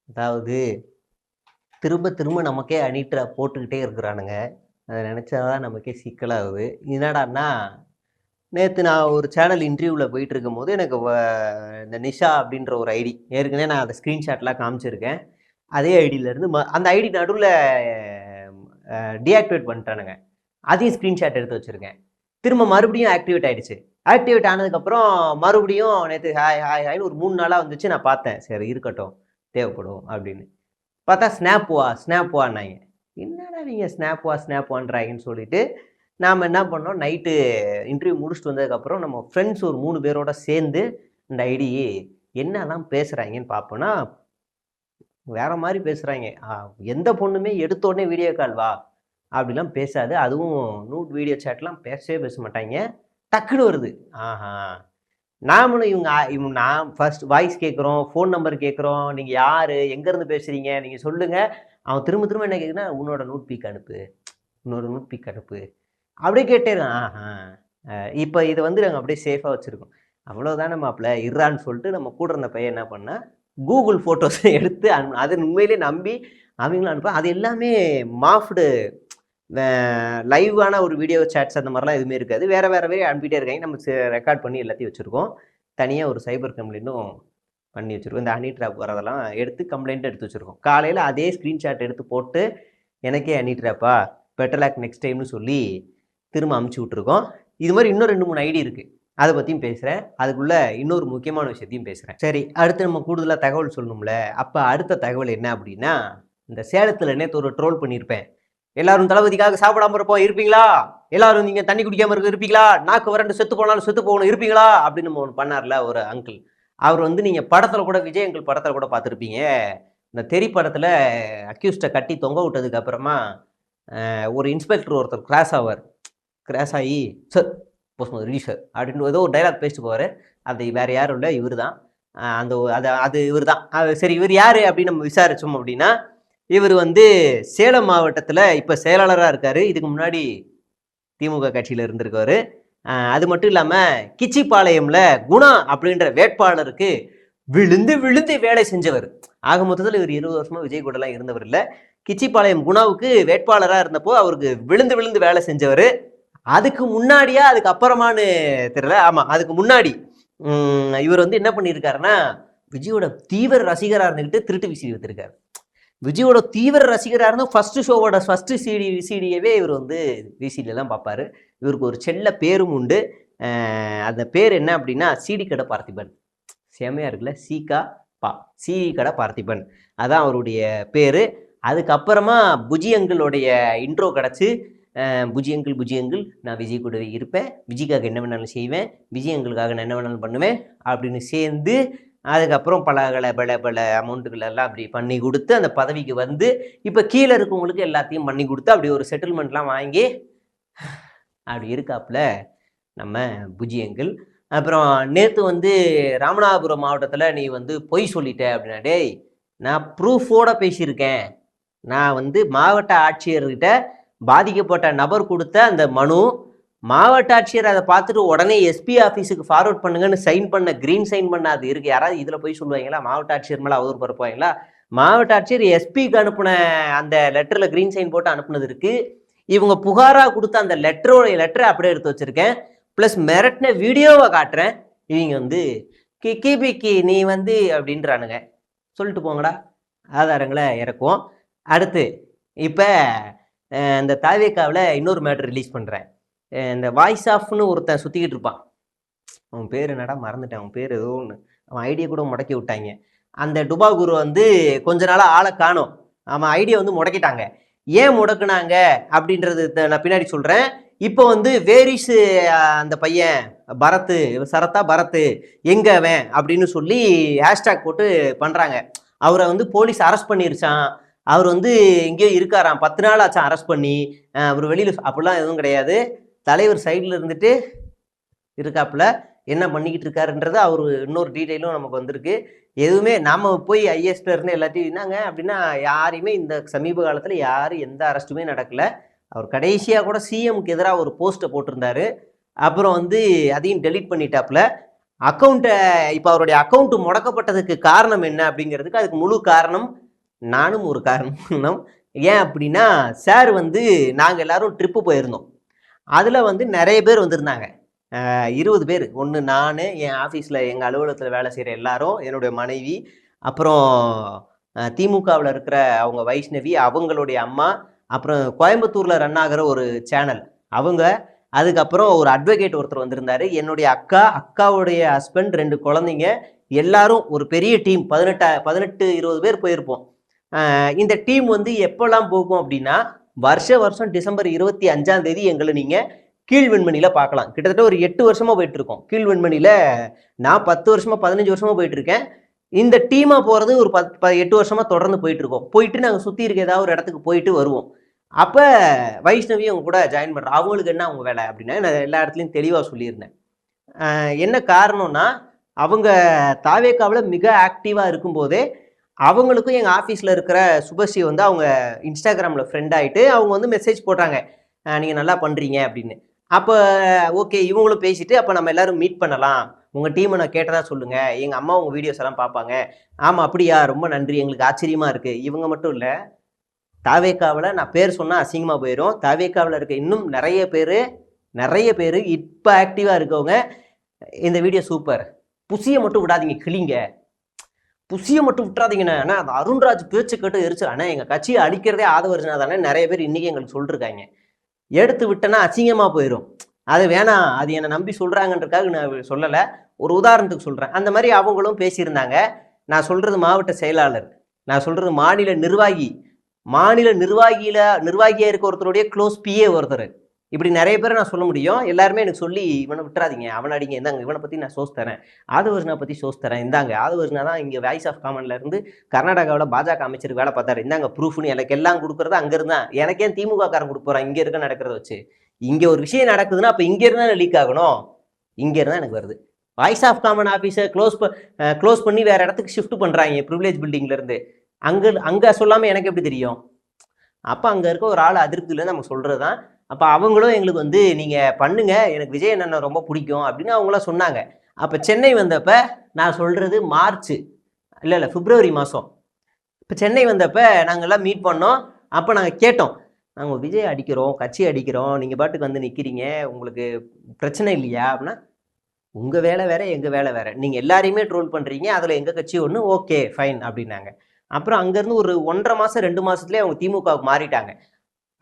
அதாவது திரும்ப திரும்ப நமக்கே அணிட்ரா போட்டுக்கிட்டே இருக்கிறானுங்க. அத நெனச்சாதான் நமக்கே சிக்கலாகுது. என்னடான்னா, நேத்து நான் ஒரு சேனல் இன்டர்வியூல போயிட்டு இருக்கும்போது, எனக்கு இந்த நிஷா அப்படின்ற ஒரு ஐடி ஏற்கனவே நான் அத ஸ்க்ரீன்ஷாட்லாம் காமிச்சிருக்கேன். அதே ஐடியிலருந்து அந்த ஐடி நடுவுல டீஆக்டிவேட் பண்ணிட்டானுங்க. அதையும் ஸ்க்ரீன்ஷாட் எடுத்து வச்சிருக்கேன். திரும்ப மறுபடியும் ஆக்டிவேட் ஆயிடுச்சு. ஆக்டிவேட் ஆனதுக்கப்புறம் மறுபடியும் நேத்து ஹாய் ஹாய் ஹாய்ன்னு ஒரு 3 நாளா வந்துச்சு. நான் பார்த்தேன். சரி இருக்கட்டும், தேவைப்படும் அப்படின்னு. பார்த்தா ஸ்னாப்வான்னாய்ங்க. என்னடா இவங்க ஸ்னாப்வான்றாய்ங்கன்னு சொல்லிட்டு, நாம என்ன பண்ணோம், நைட்டு இன்டர்வியூ முடிச்சுட்டு வந்ததுக்கப்புறம் நம்ம ஃப்ரெண்ட்ஸ் ஒரு 3 பேரோட சேர்ந்து இந்த ஐடி என்னலாம் பேசுறாய்ங்கன்னு பார்ப்போம்னா, வேற மாரி பேசுறாய்ங்க. எந்த பொண்ணுமே எடுத்த உடனே வீடியோ கால் வா அப்படிலாம் பேசாது. அதுவும் நூட் வீடியோ சேட்லாம் பேசவே பேச மாட்டாய்ங்க. டக்குன்னு வருது. ஆஹா! நாமளும் இவங்க நான் ஃபர்ஸ்ட் வாய்ஸ் கேட்குறோம், ஃபோன் நம்பர் கேட்குறோம். நீங்க யாரு? எங்கேருந்து பேசுறீங்க? நீங்க சொல்லுங்க. அவன் திரும்ப திரும்ப என்ன கேட்குறான், உன்னோட நூட் பீக் அனுப்பு. உன்னோட நூட் பீக் அனுப்பு. அப்படியே கேட்டே இருக்கான். ஆஹா! இப்ப இத வந்து நாங்க அப்படியே சேஃபா வச்சிருக்கோம். அவ்வளோதான மாப்ள இர்றான்னு சொல்லிட்டு நம்ம கூட இருந்த பையன் என்ன பண்ணான், கூகுள் ஃபோட்டோஸ எடுத்து அது உண்மையிலேயே நம்பி அவங்களும் அது எல்லாமே மாஃப்டு லைவான ஒரு வீடியோ சேட்ஸ் அந்த மாதிரிலாம் எதுவுமே இருக்காது. வேற வேற வே அனுப்பிட்டே இருக்காங்க. நம்ம ரெக்கார்ட் பண்ணி எல்லாத்தையும் வச்சிருக்கோம். தனியா ஒரு சைபர் கம்ப்ளைண்ட்டும் பண்ணி வச்சிருக்கோம். இந்த ஹனி ட்ராப் வரதெல்லாம் எடுத்து கம்ப்ளைண்ட் எடுத்து வச்சிருக்கோம். காலையில அதே ஸ்கிரீன்ஷாட் எடுத்து போட்டு எனக்கே ஹனி ட்ராப்பா பெட்டர் லாக் நெக்ஸ்ட் டைம்னு சொல்லி திரும்ப அமுச்சு விட்டுருக்கோம். இது மாதிரி இன்னும் 2, 3 ஐடி இருக்கு. அதை பற்றியும் பேசுகிறேன். அதுக்குள்ள இன்னொரு முக்கியமான விஷயத்தையும் பேசுகிறேன். சரி, அடுத்து நம்ம கூடுதலாக தகவல் சொல்லணும்ல. அப்போ அடுத்த தகவல் என்ன அப்படின்னா, இந்த சேலத்தில் நேற்று ஒரு ட்ரோல் பண்ணியிருப்பேன். எல்லாரும் தளபதிக்காக சாப்பிடாம இருப்போம் இருப்பீங்களா, எல்லாரும் நீங்க தண்ணி குடிக்காம இருப்பீங்களா, நாக்கு வறண்டு செத்து போனாலும் செத்து போகணும் இருப்பீங்களா அப்படின்னு நம்ம ஒன்று பண்ணார்ல ஒரு அங்கிள். அவர் வந்து நீங்க படத்துல கூட விஜய் அங்கிள் படத்துல கூட பார்த்துருப்பீங்க. இந்த தெரி படத்துல அக்யூஸ்ட கட்டி தொங்க விட்டதுக்கு அப்புறமா ஒரு இன்ஸ்பெக்டர் ஒருத்தர் கிராஸ் ஆகி சார் போஸ்ட் ரெடி சார் அப்படின்னு ஏதோ ஒரு டைலாக் பேசிட்டு போவார். அது வேற யாரும் இல்லை, இவர் தான். அந்த அது இவர் தான். சரி, இவர் யாரு அப்படின்னு நம்ம விசாரிச்சோம் அப்படின்னா, இவர் வந்து சேலம் மாவட்டத்தில் இப்போ செயலாளராக இருக்காரு. இதுக்கு முன்னாடி திமுக கட்சியில் இருந்திருக்காரு. அது மட்டும் இல்லாமல் கிச்சிப்பாளையம்ல குணா அப்படின்ற வேட்பாளருக்கு விழுந்து விழுந்து வேலை செஞ்சவர். ஆக மொத்தத்தில் இவர் 20 வருஷமா விஜய் கூடலாம் இருந்தவர் இல்லை. கிச்சிப்பாளையம் குணாவுக்கு வேட்பாளராக இருந்தப்போ அவருக்கு விழுந்து விழுந்து வேலை செஞ்சவர். அதுக்கு முன்னாடியா அதுக்கு அப்புறமானு தெரியல. ஆமாம், அதுக்கு முன்னாடி இவர் வந்து என்ன பண்ணியிருக்காருன்னா, விஜயோட தீவிர ரசிகராக இருந்துக்கிட்டு திருட்டு விசிறி வித்திருக்காரு. விஜயோட தீவிர ரசிகராக இருந்தால் ஃபர்ஸ்ட் ஷோவோட ஃபர்ஸ்ட் விசிடியவே இவர் வந்து விசிடிலாம் பார்ப்பாரு. இவருக்கு ஒரு செல்ல பேரும் உண்டு. அந்த பேர் என்ன அப்படின்னா சிடி கடை பார்த்திபன். செமையா இருக்குல்ல, சிடி கடை பார்த்திபன், அதான் அவருடைய பேர். அதுக்கப்புறமா புஜி அங்கிளுடைய இன்ட்ரோ கிடச்சி, புஜி அங்கிள் நான் விஜய் கூடவே இருப்பேன், விஜய்க்காக என்ன வேணாலும் செய்வேன், விஜய் அங்கிளுக்காக நான் என்ன வேணாலும் பண்ணுவேன் அப்படின்னு சேர்ந்து அதுக்கப்புறம் பல அமௌண்ட்டுகள் எல்லாம் அப்படி பண்ணி கொடுத்து அந்த பதவிக்கு வந்து இப்போ கீழே இருக்கவங்களுக்கு எல்லாத்தையும் பண்ணி கொடுத்து அப்படி ஒரு செட்டில்மெண்ட்லாம் வாங்கி அப்படி இருக்காப்புல நம்ம புஜி அங்கிள். அப்புறம் நேற்று வந்து ராமநாதபுரம் மாவட்டத்தில் நீ வந்து பொய் சொல்லிட்ட அப்படின்னா, டேய் நான் ப்ரூஃபோட பேசியிருக்கேன். நான் வந்து மாவட்ட ஆட்சியர்கிட்ட பாதிக்கப்பட்ட நபர் கொடுத்த அந்த மனு, மாவட்ட ஆட்சியர் அதை பார்த்துட்டு உடனே எஸ்பி ஆஃபீஸுக்கு ஃபார்வர்ட் பண்ணுங்கன்னு சைன் பண்ண கிரீன் சைன் பண்ண அது இருக்கு. யாராவது இதில் போய் சொல்லுவாங்களா? மாவட்ட ஆட்சியர் மேலே அவதூறு பரப்புவாங்களா? மாவட்ட ஆட்சியர் எஸ்பிக்கு அனுப்புன அந்த லெட்டரில் கிரீன் சைன் போட்டு அனுப்புனது இருக்கு. இவங்க புகாராக கொடுத்த அந்த லெட்டரை அப்படியே எடுத்து வச்சிருக்கேன். ப்ளஸ் மிரட்டின வீடியோவை காட்டுறேன். இவங்க வந்து கிபிக்கு நீ வந்து அப்படின்றானுங்க. சொல்லிட்டு போங்கடா, ஆதாரங்களை இறக்குவோம். அடுத்து இப்போ இந்த தாவேக்காவில் இன்னொரு மேட்ரு ரிலீஸ் பண்ணுறேன். இந்த வாய்ஸ் ஆஃப்னு ஒருத்தன் சுற்றிக்கிட்டு இருப்பான். அவன் பேர் என்னடா மறந்துட்டேன். அவன் பேர் ஏதோ ஒன்று. அவன் ஐடியா கூட முடக்கி விட்டாங்க. அந்த டுபா குரு வந்து கொஞ்ச நாளாக ஆளை காணும். அவன் ஐடியா வந்து முடக்கிட்டாங்க. ஏன் முடக்குனாங்க அப்படின்றது நான் பின்னாடி சொல்கிறேன். இப்போ வந்து வேரிஸ் அந்த பையன் பரத் எங்க அவன் அப்படின்னு சொல்லி ஹேஷ்டாக் போட்டு பண்ணுறாங்க. அவரை வந்து போலீஸ் அரெஸ்ட் பண்ணிருச்சான். அவர் வந்து எங்கேயோ இருக்காராம், 10 நாள் ஆச்சான் அரெஸ்ட் பண்ணி. அவர் வெளியில் அப்படிலாம் எதுவும் கிடையாது. தலைவர் சைடில் இருந்துட்டு இருக்காப்புல. என்ன பண்ணிக்கிட்டு இருக்காருன்றது அவர் இன்னொரு டீட்டெயிலும் நமக்கு வந்திருக்கு. எதுவுமே நாம் போய் ஐஎஸ்ல இருந்து எல்லாத்தையும் என்னங்க அப்படின்னா, யாரையுமே இந்த சமீப காலத்தில் யாரும் எந்த அரெஸ்ட்டுமே நடக்கலை. அவர் கடைசியாக கூட சிஎம்க்கு எதிராக ஒரு போஸ்ட்டை போட்டிருந்தாரு. அப்புறம் வந்து அதையும் டெலீட் பண்ணிட்டாப்புல. அக்கௌண்ட்டை இப்போ அவருடைய அக்கௌண்ட் முடக்கப்பட்டதுக்கு காரணம் என்ன அப்படிங்கிறதுக்கு அதுக்கு முழு காரணம் நானும் ஒரு காரணம். ஏன் அப்படின்னா சார் வந்து நாங்கள் எல்லாரும் ட்ரிப்பு போயிருந்தோம். அதில் வந்து நிறைய பேர் வந்திருந்தாங்க. 20 பேர். ஒன்று நான், என் ஆஃபீஸில் எங்கள் அலுவலகத்தில் வேலை செய்கிற எல்லாரும், என்னுடைய மனைவி, அப்புறம் திமுகவில் இருக்கிற அவங்க வைஷ்ணவி, அவங்களுடைய அம்மா, அப்புறம் கோயம்புத்தூரில் ரன் ஆகிற ஒரு சேனல் அவங்க, அதுக்கப்புறம் ஒரு அட்வொகேட் ஒருத்தர் வந்திருந்தாரு, என்னுடைய அக்கா, அக்காவுடைய ஹஸ்பண்ட், 2 குழந்தைங்க, எல்லாரும் ஒரு பெரிய டீம் 18-20 பேர் போயிருப்போம். இந்த டீம் வந்து எப்போல்லாம் போகும் அப்படின்னா வருஷம் டிசம்பர் 25ஆம் தேதி எங்களை நீங்கள் கீழ்வெண்மணியில பார்க்கலாம். கிட்டத்தட்ட ஒரு 8 வருஷமா போயிட்டு இருக்கோம் கீழ்வெண்மணியில. நான் 10 வருஷமா 15 வருஷமா போயிட்டு இருக்கேன். இந்த டீமா போறது ஒரு 8 வருஷமா தொடர்ந்து போயிட்டு இருக்கோம். போயிட்டு நாங்கள் சுற்றி இருக்க ஏதாவது ஒரு இடத்துக்கு போயிட்டு வருவோம். அப்போ வைஷ்ணவி அவங்க கூட ஜாயின் பண்ணுறோம். அவங்களுக்கு என்ன அவங்க வேலை அப்படின்னா நான் எல்லா இடத்துலையும் தெளிவாக சொல்லியிருந்தேன். என்ன காரணம்னா அவங்க தாவேக்காவில் மிக ஆக்டிவாக இருக்கும்போதே அவங்களுக்கும் எங்கள் ஆஃபீஸில் இருக்கிற சுபஸ்ரீ வந்து அவங்க இன்ஸ்டாகிராமில் ஃப்ரெண்ட் ஆகிட்டு அவங்க வந்து மெசேஜ் போட்டாங்க, நீங்கள் நல்லா பண்ணுறீங்க அப்படின்னு. அப்போ ஓகே இவங்களும் பேசிட்டு அப்போ நம்ம எல்லோரும் மீட் பண்ணலாம், உங்கள் டீமை நான் கேட்டதா சொல்லுங்கள், எங்கள் அம்மா உங்கள் வீடியோஸ் எல்லாம் பார்ப்பாங்க. ஆமாம் அப்படியா, ரொம்ப நன்றி, எங்களுக்கு ஆச்சரியமாக இருக்குது. இவங்க மட்டும் இல்லை, தாவேக்காவில் நான் பேர் சொன்னால் அசிங்கமாக போயிடும். தாவேக்காவில் இருக்க இன்னும் நிறைய பேர் இப்போ ஆக்டிவாக இருக்கவங்க இந்த வீடியோ சூப்பர், புசியை மட்டும் விடாதீங்க, கிளிங்க புசியை மட்டும் விட்டுறாதீங்கண்ணே. ஆனால் அந்த அருண்ராஜ் பேச்சு கேட்டு எரிச்சு, ஆனால் எங்கள் கட்சியை அழிக்கிறதே ஆதவர்ஜனா தானே நிறைய பேர் இன்றைக்கி எங்களுக்கு சொல்லிருக்காங்க. எடுத்து விட்டேன்னா அசிங்கமாக போயிடும், அது வேணாம், அது என்னை நம்பி சொல்கிறாங்கன்றதுக்காக நான் சொல்லலை, ஒரு உதாரணத்துக்கு சொல்கிறேன். அந்த மாதிரி அவங்களும் பேசியிருந்தாங்க. நான் சொல்கிறது மாவட்ட செயலாளர், நான் சொல்கிறது மாநில நிர்வாகி, நிர்வாகியாக இருக்க ஒருத்தருடைய க்ளோஸ் பிஏ ஒருத்தர், இப்படி நிறைய பேரை நான் சொல்ல முடியும். எல்லாருமே எனக்கு சொல்லி இவனை விட்டுறாதீங்க, அவனை அடிங்க, இந்தாங்க இவனை பற்றி நான் சோஸ் தரேன், ஆதவர்ஜனா பற்றி சோஸ் தரேன், இந்தாங்க ஆதவர்ஜனா தான் இங்கே வாய்ஸ் ஆஃப் காமன்ல இருந்து கர்நாடகாவில் பாஜக அமைச்சருக்கு வேலை பார்த்தாரு, இந்தாங்க ப்ரூஃப்னு எனக்கு எல்லாம் கொடுக்குறது அங்கேருந்து தான். எனக்கே திமுக காரன் கொடுக்க போகிறான் இங்கே இருக்க நடக்கிறத வச்சு. இங்கே ஒரு விஷயம் நடக்குதுன்னா அப்போ இங்கே இருந்தா லீக் ஆகணும், இங்கே இருந்தால் எனக்கு வருது. வாய்ஸ் ஆஃப் காமன் ஆஃபீஸை க்ளோஸ் பண்ணி வேற இடத்துக்கு ஷிஃப்ட் பண்ணுறாங்க ப்ரிவிலேஜ் பில்டிங்லேருந்து. அங்கே சொல்லாமல் எனக்கு எப்படி தெரியும்? அப்போ அங்கே இருக்க ஒரு ஆள் அதிருப்தியில் நம்ம சொல்கிறது தான். அப்போ அவங்களும் எங்களுக்கு வந்து நீங்கள் பண்ணுங்க, எனக்கு விஜய் அண்ணன் ரொம்ப பிடிக்கும் அப்படின்னு அவங்களாம் சொன்னாங்க. அப்போ சென்னை வந்தப்போ நான் சொல்கிறது மார்ச் இல்லை பிப்ரவரி மாதம், இப்போ சென்னை வந்தப்போ நாங்கள்லாம் மீட் பண்ணோம். அப்போ நாங்கள் கேட்டோம், நாங்கள் விஜய் அடிக்கிறோம், கட்சி அடிக்கிறோம், நீங்கள் பாட்டுக்கு வந்து நிற்கிறீங்க, உங்களுக்கு பிரச்சனை இல்லையா அப்படின்னா, உங்கள் வேலை வேறு எங்கள் வேலை வேறு, நீங்கள் எல்லாரையுமே ட்ரோல் பண்ணுறீங்க, அதில் எங்கள் கட்சி ஒன்று, ஓகே ஃபைன் அப்படின்னாங்க. அப்புறம் அங்கேருந்து ஒரு 1.5 மாதம் 2 மாதத்துலேயே அவங்க திமுகவுக்கு மாறிட்டாங்க.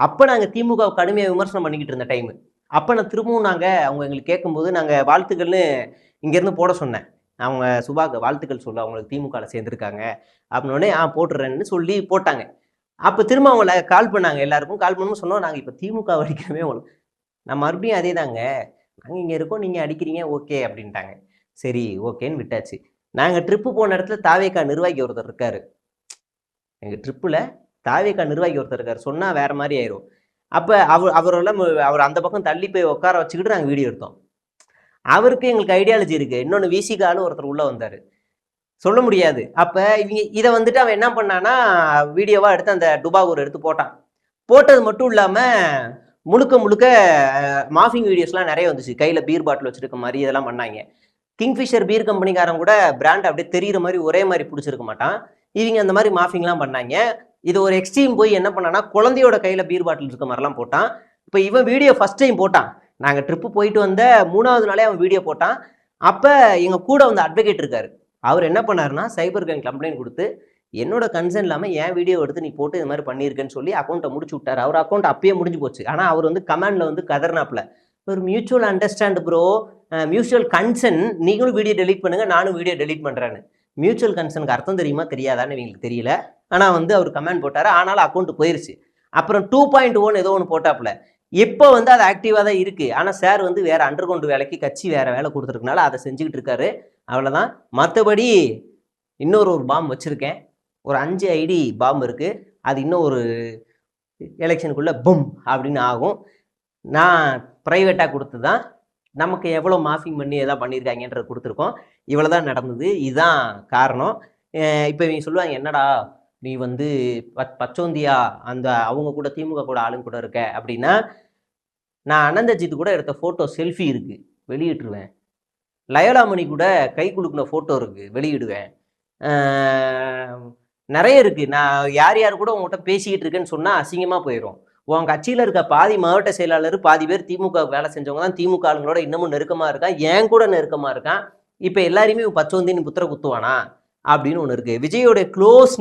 அப்போ நாங்கள் திமுக கடுமையாக விமர்சனம் பண்ணிக்கிட்டு இருந்த டைமு. அப்போ நான் திரும்பவும் அவங்க எங்களுக்கு கேட்கும்போது நாங்கள் வாழ்த்துக்கள்னு இங்கேருந்து போட சொன்னேன். அவங்க சுபாக்கு வாழ்த்துக்கள் சொல்ல, அவங்களுக்கு திமுகவில் சேர்ந்துருக்காங்க அப்படின்னோடனே போட்டுடுறேன்னு சொல்லி போட்டாங்க. அப்போ திரும்ப அவங்கள கால் பண்ணாங்க, எல்லாருக்கும் கால் பண்ணணும் சொன்னோம், நாங்கள் இப்போ திமுக அடிக்கிறமே உங்களுக்கு. நான் மறுபடியும் அதே தாங்க, நாங்கள் இங்கே இருக்கோம், நீங்கள் அடிக்கிறீங்க, ஓகே அப்படின்ட்டாங்க. சரி ஓகேன்னு விட்டாச்சு. நாங்கள் ட்ரிப்பு போன இடத்துல தாவேக்கா நிர்வாகி ஒருத்தர் இருக்காரு, எங்கள் ட்ரிப்பில் தாவேக்கா நிர்வாகி ஒருத்தர் இருக்கார், சொன்னால் வேறு மாதிரி ஆயிரும். அப்போ அவர் அந்த பக்கம் தள்ளி போய் உட்கார வச்சுக்கிட்டு நாங்கள் வீடியோ எடுத்தோம். அவருக்கு எங்களுக்கு ஐடியாலஜி இருக்குது. இன்னொன்று விசிகாலும் ஒருத்தர் உள்ளே வந்தார், சொல்ல முடியாது. அப்போ இதை வந்துட்டு அவன் என்ன பண்ணான்னா வீடியோவாக எடுத்து அந்த டுபாகூர் எடுத்து போட்டான். போட்டது மட்டும் இல்லாமல் முழுக்க மாஃபிங் வீடியோஸ்லாம் நிறைய வந்துச்சு, கையில் பீர் பாட்டில் வச்சுருக்க மாதிரி இதெல்லாம் பண்ணாங்க. கிங்ஃபிஷர் பீர் கம்பெனிக்காரன் கூட பிராண்ட் அப்படியே தெரிகிற மாதிரி ஒரே மாதிரி பிடிச்சிருக்க மாட்டான், இவங்க அந்த மாதிரி மாஃபிங்லாம் பண்ணாங்க. இது ஒரு எக்ஸ்ட்ரீம் போய் என்ன பண்ணான்னா குழந்தையோட கையில் பீர் பாட்டில் இருக்க மாதிரிலாம் போட்டான். இப்போ இவன் வீடியோ ஃபஸ்ட் டைம் போட்டான், நாங்கள் ட்ரிப்பு போயிட்டு வந்த 3வது நாளே அவன் வீடியோ போட்டான். அப்போ எங்கள் கூட வந்து அட்வொகேட் இருக்கார், அவர் என்ன பண்ணாருன்னா சைபர் கிரைம் கம்ப்ளைண்ட் கொடுத்து என்னோட கன்சர்ன் இல்லாமல் என் வீடியோ எடுத்து நீ போட்டு இது மாதிரி பண்ணியிருக்கேன்னு சொல்லி அக்கௌண்ட்டை முடிச்சு விட்டார். அவர் அக்கௌண்ட் அப்பயே முடிஞ்சு போச்சு. ஆனால் அவர் வந்து கமெண்டில் வந்து கதர்னாப்பில், ஒரு mutual understand bro, mutual concern, நீங்களும் வீடியோ டெலீட் பண்ணுங்கள், நானும் வீடியோ டெலீட் பண்ணுறேன்னு. மியூச்சுவல் கன்சர்னுக்கு அர்த்தம் தெரியுமா தெரியாதான்னு எங்களுக்கு தெரியல. ஆனால் வந்து அவர் கமெண்ட் போட்டார், ஆனாலும் அக்கௌண்ட் போயிருச்சு. அப்புறம் 2.1 ஏதோ ஒன்று போட்டாப்புல, இப்போ வந்து அது ஆக்டிவாக தான் இருக்குது. ஆனால் சார் வந்து வேறு அண்டர் கிரவுண்ட் வேலைக்கு கட்சி வேறு வேலை கொடுத்துருக்கனால அதை செஞ்சுக்கிட்டு இருக்காரு, அவ்வளோதான். மற்றபடி இன்னொரு பாம் வச்சுருக்கேன், ஒரு 5 ஐடி பாம் இருக்குது, அது இன்னும் ஒரு எலெக்ஷனுக்குள்ளே பும் அப்படின்னு ஆகும். நான் ப்ரைவேட்டாக கொடுத்து தான், நமக்கு எவ்வளோ மாஃபிங் பண்ணி எதாவது பண்ணியிருக்காங்கன்றது கொடுத்துருக்கோம். இவ்வளோ தான் நடந்தது, இதுதான் காரணம். இப்போ இவங்க சொல்லுவாங்க, என்னடா நீ வந்து பச்சோந்தியா அந்த அவங்க கூட திமுக கூட ஆளுங்க கூட இருக்க அப்படின்னா, நான் அனந்தஜித்து கூட எடுத்த ஃபோட்டோ செல்ஃபி இருக்குது, வெளியிட்டுருவேன். லயோலாமணி கூட கை குலுக்கின ஃபோட்டோ இருக்குது, வெளியிடுவேன். நிறைய இருக்குது. நான் யார் யார் கூட உங்கள்கிட்ட பேசிக்கிட்டு இருக்கேன்னு சொன்னால் அசிங்கமாக போயிடும். உன் கட்சியில் இருக்க பாதி மாவட்ட செயலாளர், பாதி பேர் திமுக வேலை செஞ்சவங்க தான் திமுக ஆளுங்களோட இன்னமும் நெருக்கமாக இருக்கான், ஏன் கூட நெருக்கமாக இருக்கான். இப்போ எல்லாரையுமே பச்சோந்தின்னு புத்திர குத்துவானா அப்படின்னு ஒன்று இருக்குது. விஜயோடைய க்ளோஸ்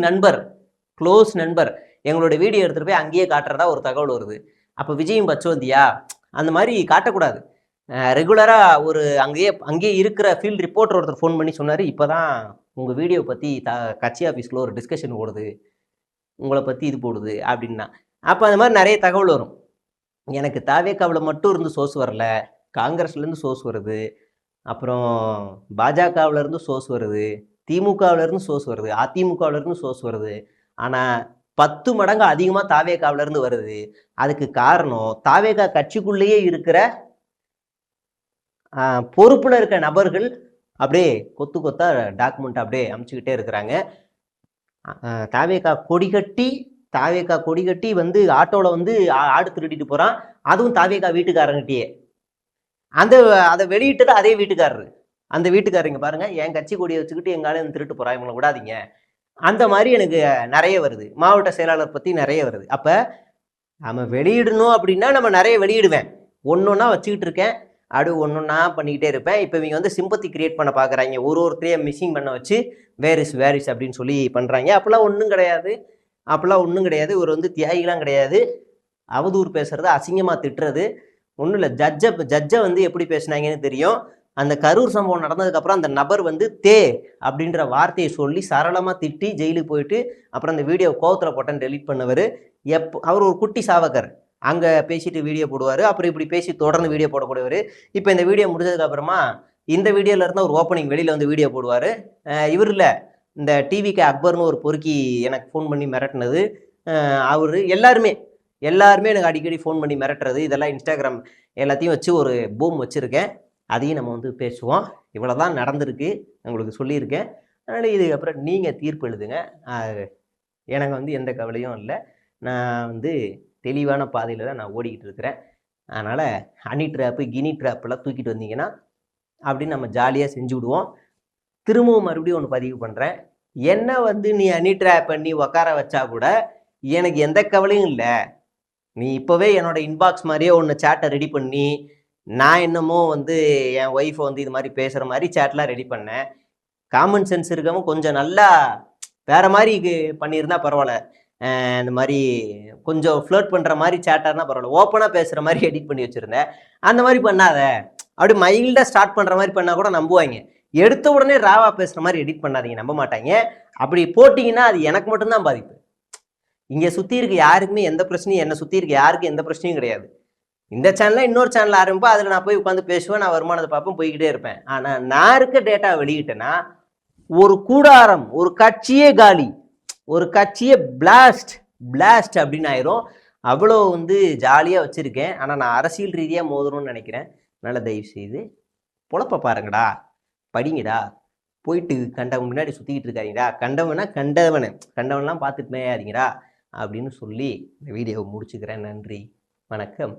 நண்பர் எங்களோட வீடியோ எடுத்துகிட்டு போய் அங்கேயே காட்டுறதா ஒரு தகவல் வருது. அப்போ விஜயும் பச்சோந்தியா? அந்த மாதிரி காட்டக்கூடாது. ரெகுலராக ஒரு அங்கேயே இருக்கிற ஃபீல்ட் ரிப்போர்ட்டர் ஒருத்தர் ஃபோன் பண்ணி சொன்னார், இப்போ தான் உங்கள் வீடியோ பற்றி கட்சி ஆஃபீஸில் ஒரு டிஸ்கஷன் ஓடுது, உங்களை பற்றி இது போடுது அப்படின்னா. அப்போ அந்த மாதிரி நிறைய தகவல் வரும். எனக்கு தாவேக்காவில் மட்டும் இருந்து சோர்ஸ் வரல, காங்கிரஸ்லேருந்து சோர்ஸ் வருது, அப்புறம் பாஜகவிலேருந்து சோர்ஸ் வருது, திமுகவிலேருந்து சோர்ஸ் வருது, அதிமுகவிலேருந்து சோர்ஸ் வருது. ஆனால் 10 மடங்கு அதிகமாக தாவேக்காவிலேருந்து வருது. அதுக்கு காரணம் தாவேக்கா கட்சிக்குள்ளேயே இருக்கிற பொறுப்பில் இருக்க நபர்கள் அப்படியே கொத்து கொத்தா டாக்குமெண்ட் அப்படியே அமைச்சுக்கிட்டே இருக்கிறாங்க. தாவேக்கா கொடி கட்டி வந்து ஆட்டோவில் வந்து ஆடு திருடிட்டு போகிறான், அதுவும் தாவேக்கா வீட்டுக்காரங்கிட்டே. அதை வெளியிட்டது அதே வீட்டுக்காரரு. அந்த வீட்டுக்காரங்க பாருங்க, என் கட்சி கொடியை வச்சுக்கிட்டு எங்காலே திருட்டு போகிறான், இவங்களை விடாதீங்க. அந்த மாதிரி எனக்கு நிறைய வருது. மாவட்ட செயலாளர் பற்றி நிறைய வருது. அப்போ நம்ம வெளியிடணும் அப்படின்னா நம்ம நிறைய வெளியிடுவேன், ஒன்றொன்னா வச்சுக்கிட்டு இருக்கேன், அப்படி ஒன்றொன்னா பண்ணிக்கிட்டே இருப்பேன். இப்போ இவங்க வந்து சிம்பத்தி கிரியேட் பண்ண பார்க்குறாங்க, ஒருத்தரையும் மிஸ்ஸிங் பண்ண வச்சு வேரிஸ் அப்படின்னு சொல்லி பண்ணுறாங்க. அப்போல்லாம் ஒன்றும் கிடையாது. இவர் வந்து தியாகிலாம் கிடையாது. அவதூறு பேசுறது, அசிங்கமாக திட்டுறது ஒன்றும் இல்லை. ஜட்ஜை வந்து எப்படி பேசுனாங்கன்னு தெரியும். அந்த கரூர் சம்பவம் நடந்ததுக்கப்புறம் அந்த நபர் வந்து அப்படின்ற வார்த்தையை சொல்லி சரளமாக திட்டி ஜெயிலுக்கு போயிட்டு அப்புறம் அந்த வீடியோ கோவத்தில் போட்டேன்னு டெலீட் பண்ணவர். அவர் ஒரு குட்டி சாவகர், அங்கே பேசிட்டு வீடியோ போடுவார், அப்புறம் இப்படி பேசி தொடர்ந்து வீடியோ போடக்கூடியவர். இப்போ இந்த வீடியோ முடிஞ்சதுக்கப்புறமா இந்த வீடியோவில் இருந்தால் ஒரு ஓப்பனிங் வெளியில் வந்து வீடியோ போடுவார். இவர் இல்லை, இந்த டிவிக்கு அக்பர்னு ஒரு பொறுக்கி எனக்கு ஃபோன் பண்ணி மிரட்டினது, அவர் எல்லாருமே எனக்கு அடிக்கடி ஃபோன் பண்ணி மிரட்டுறது, இதெல்லாம் இன்ஸ்டாகிராம் எல்லாத்தையும் வச்சு ஒரு பூம் வச்சுருக்கேன். அதையும் நம்ம வந்து பேசுவோம். இவ்வளோ தான் நடந்திருக்கு, உங்களுக்கு சொல்லியிருக்கேன். அதனால் இதுக்கப்புறம் நீங்கள் தீர்ப்பு எழுதுங்க. எனக்கு வந்து எந்த கவலையும் இல்லை. நான் வந்து தெளிவான பாதையில் தான் நான் ஓடிக்கிட்டு இருக்கிறேன். அதனால் ஹனி ட்ராப்பு கினி ட்ராப்பெல்லாம் தூக்கிட்டு வந்தீங்கன்னா அப்படின்னு நம்ம ஜாலியாக செஞ்சு விடுவோம். திரும்பவும் மறுபடியும் ஒன்று பதிவு பண்ணுறேன், என்ன வந்து நீ ஹனி ட்ராப் பண்ணி உக்கார வச்சா கூட எனக்கு எந்த கவலையும் இல்லை. நீ இப்போவே என்னோட இன்பாக்ஸ் மாதிரியே ஒன்று சேட்டை ரெடி பண்ணி, நான் என்னமோ வந்து என் ஒய்ஃபை வந்து இது மாதிரி பேசுகிற மாதிரி சேட்லாம் ரெடி பண்ணேன். காமன் சென்ஸ் இருக்கவும் கொஞ்சம் நல்லா வேறு மாதிரி பண்ணியிருந்தா பரவாயில்ல. இந்த மாதிரி கொஞ்சம் ஃப்ளர்ட் பண்ணுற மாதிரி சேட்டார்னா பரவாயில்ல, ஓப்பனாக பேசுகிற மாதிரி எடிட் பண்ணி வச்சுருந்தேன். அந்த மாதிரி பண்ணாத, அப்படி மைல்டாக ஸ்டார்ட் பண்ணுற மாதிரி பண்ணால் கூட நம்புவாங்க. எடுத்த உடனே ராவாக பேசுகிற மாதிரி எடிட் பண்ணாதீங்க, நம்ப மாட்டாங்க. அப்படி போட்டிங்கன்னா அது எனக்கு மட்டும்தான் பாதிப்பு. இங்கே சுற்றி இருக்க யாருக்குமே எந்த பிரச்சனையும், என்னை சுற்றி இருக்க யாருக்கும் எந்த பிரச்சனையும் கிடையாது. இந்த சேனலில் இன்னொரு சேனல் ஆரம்பிப்போம், அதில் நான் போய் உட்காந்து பேசுவேன், நான் வருமானத்தை பார்ப்பேன், போய்கிட்டே இருப்பேன். ஆனால் நான் இருக்க டேட்டா வெளியிட்டேன்னா ஒரு கூடாரம், ஒரு கட்சியே காலி, ஒரு கட்சியே பிளாஸ்ட் அப்படின்னு ஆயிரும். அவ்வளோ வந்து ஜாலியாக வச்சுருக்கேன். ஆனால் நான் அரசியல் ரீதியாக மோதணும்னு நினைக்கிறேன். அதனால் தயவு செய்து பொழப்ப பாருங்கடா, படிங்கடா, போயிட்டு கண்டவன் முன்னாடி சுற்றிக்கிட்டு இருக்காதீங்கடா, கண்டவன்லாம் பார்த்துட்டு மேயாதீங்கடா அப்படின்னு சொல்லி இந்த வீடியோவை முடிச்சுக்கிறேன். நன்றி, வணக்கம்.